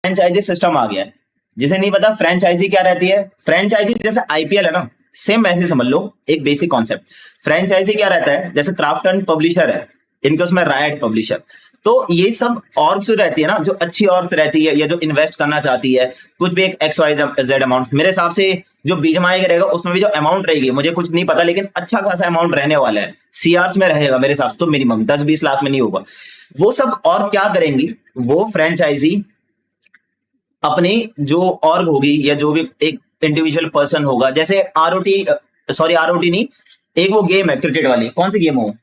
Franchise system आ गया है। जिसे नहीं पता फ्रेंचाइजी क्या रहती है, फ्रेंचाइजी जैसे आईपीएल है ना, सेम वैसे समझ लो, एक बेसिक कॉन्सेप्ट। फ्रेंचाइजी क्या रहता है, जैसे क्राफ्टन पब्लिशर है, इनके उसमें रायट पब्लिशर, तो ये सब ऑर्ग्स रहती है ना, जो अच्छी ऑर्ग्स रहती है या जो इन्वेस्ट करना चाहती है कुछ भी एक एक्स वाई जेड अमाउंट, मेरे हिसाब से जो बीजमाई का रहेगा उसमें भी जो अमाउंट रहेगी मुझे कुछ नहीं पता, लेकिन अच्छा खासा अमाउंट रहने वाला है, सीआर्स में रहेगा मेरे हिसाब से, तो मिनिमम 10-20 लाख में नहीं होगा। वो सब और क्या करेंगी, वो फ्रेंचाइजी अपनी जो ऑर्ग होगी या जो भी एक इंडिविजुअल पर्सन होगा, जैसे आरओटी, सॉरी आरओटी नहीं, एक वो गेम है क्रिकेट वाली, कौन सी गेम हो,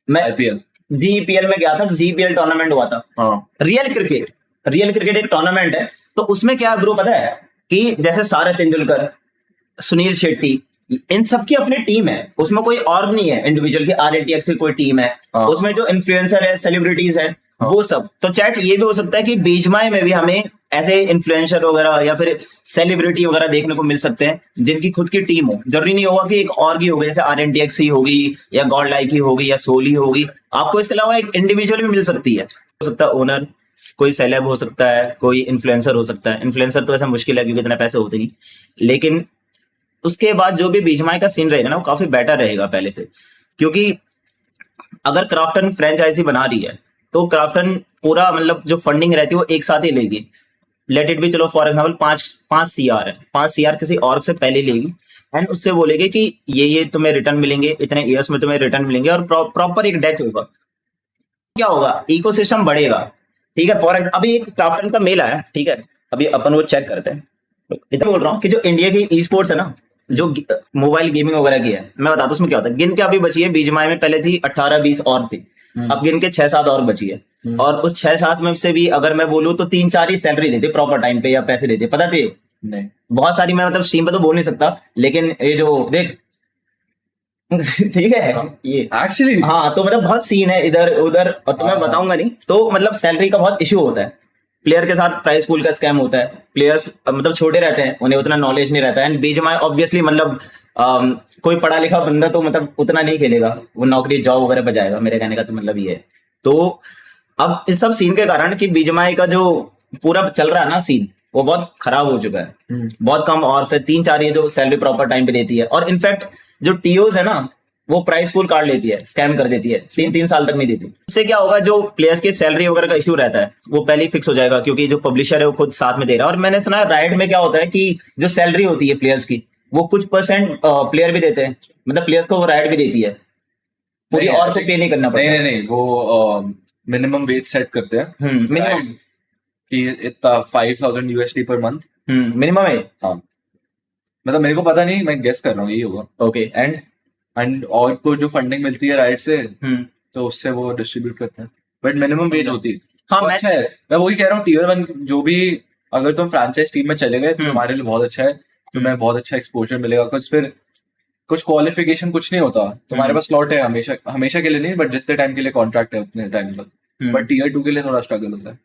मैं आईपीएल जीपीएल में गया था, जीपीएल टूर्नामेंट हुआ था, हाँ रियल क्रिकेट एक टूर्नामेंट है। तो उसमें क्या ब्रो पता है कि जैसे सारा तेंदुलकर, सुनील शेट्टी, इन सबकी अपनी टीम है, उसमें कोई और नहीं है इंडिविजुअल की, आरएटीएक्स की कोई टीम है, हाँ। उसमें जो इन्फ्लुएंसर है, सेलिब्रिटीज है, हाँ। वो सब। तो चैट ये भी हो सकता है कि बीजमाई में भी हमें ऐसे इन्फ्लुएंसर वगैरह या फिर सेलिब्रिटी वगैरह देखने को मिल सकते हैं जिनकी खुद की टीम हो, जरूरी नहीं होगा कि एक और की होगी, जैसे आरएनटीएक्स ही होगी या गॉड लाइक ही होगी या सोली होगी, आपको इसके अलावा एक इंडिविजुअल भी मिल सकती है, हो सकता है ओनर, कोई सेलेब हो सकता है, कोई इन्फ्लुएंसर हो सकता है। इन्फ्लुएंसर तो ऐसा मुश्किल है क्योंकि इतने पैसे होते नहीं, लेकिन उसके बाद जो भी बीजमाई का सीन रहेगा ना वो काफी बेटर रहेगा पहले से, क्योंकि अगर क्राफ्टन फ्रेंचाइजी बना रही है तो क्राफ्टन पूरा मतलब जो फंडिंग रहती है वो एक साथ ही लेगी। लेट इट भी, चलो फॉर एग्जाम्पल 5 CR है, 5 CR किसी और से पहले लेगी एंड उससे बोलेगी कि ये तुम्हें रिटर्न मिलेंगे, इतने ईयर्स में तुम्हें रिटर्न मिलेंगे, और प्रॉपर एक डेक होगा। क्या होगा, इकोसिस्टम बढ़ेगा, ठीक है। फॉर अभी एक क्राफ्टन का मेल आया, ठीक है, अभी अपन वो चेक करते हैं। इतना बोल रहा हूँ कि जो इंडिया की ई स्पोर्ट्स है ना, जो मोबाइल गेमिंग वगैरह की है, मैं बताता हूँ उसमें क्या होता है। गिन के अभी बची है बीजमाई में, पहले थी 18-20 और थी, अब गिन के 6-7 और बची है, और उस 6-7 में से भी अगर मैं बोलूँ तो 3-4 ही सैलरी देते प्रॉपर टाइम पे या पैसे देते, पता थे नहीं बहुत सारी, मैं मतलब स्ट्रीम पे तो बोल नहीं सकता, लेकिन ये जो देख ठीक है ये एक्चुअली हाँ, तो मतलब बहुत सीन है इधर उधर, और तुम्हें बताऊंगा नहीं, तो मतलब सैलरी का बहुत इशू होता है, प्लेयर के साथ प्राइस पूल का स्कैम होता है, प्लेयर्स मतलब छोटे रहते हैं, उन्हें उतना नॉलेज नहीं रहता है, एंड बीजमाई ऑब्वियसली मतलब कोई पढ़ा लिखा बंदा तो मतलब उतना नहीं खेलेगा, वो नौकरी जॉब वगैरह पे जाएगा, मेरे कहने का तो मतलब ये है। तो अब इस सब सीन के कारण कि बीजमाई का जो पूरा चल रहा है ना सीन, वो बहुत खराब हो चुका है, बहुत कम और से 3-4 ये जो सैलरी प्रॉपर टाइम पे देती है, और इनफैक्ट जो टीओज है ना वो प्राइस पूल काट लेती है, स्कैम कर देती है, 3-3 साल तक नहीं देती। इससे क्या होगा, जो प्लेयर्स की सैलरी वगैरह का इशू रहता है वो पहले ही फिक्स हो जाएगा, क्योंकि जो पब्लिशर है वो खुद साथ में दे रहा है। और मैंने सुना है राइट में क्या होता है कि जो सैलरी होती है प्लेयर्स की, वो कुछ परसेंट प्लेयर भी देते हैं, मतलब प्लेयर्स को वो राइट भी देती है, पूरी और को पे नहीं करना पड़ता। नहीं वो मिनिमम वेज सेट करते हैं मिनिमम कि इतना $5,000 पर मंथ मिनिमम है, हाँ, मतलब मेरे को पता नहीं, मैं गेस कर रहा हूँ यही होगा। ओके। एंड और को जो फंडिंग मिलती है राइट से तो उससे वो डिस्ट्रीब्यूट करते हैं, बट मिनिमम वेज होती है। हाँ, तो अच्छा है, मैं वही कह रहा हूँ Tier 1 जो भी, अगर तुम फ्रैंचाइज टीम में चले गए तो तुम्हारे लिए बहुत अच्छा है, तुम्हें बहुत अच्छा एक्सपोजर मिलेगा, कुछ फिर कुछ क्वालिफिकेशन कुछ नहीं होता, तुम्हारे पास स्लॉट है हमेशा के लिए नहीं, बट जितने टाइम के लिए कॉन्ट्रैक्ट है उतने टाइम तक, बट Tier 2 के लिए थोड़ा स्ट्रगल होता है।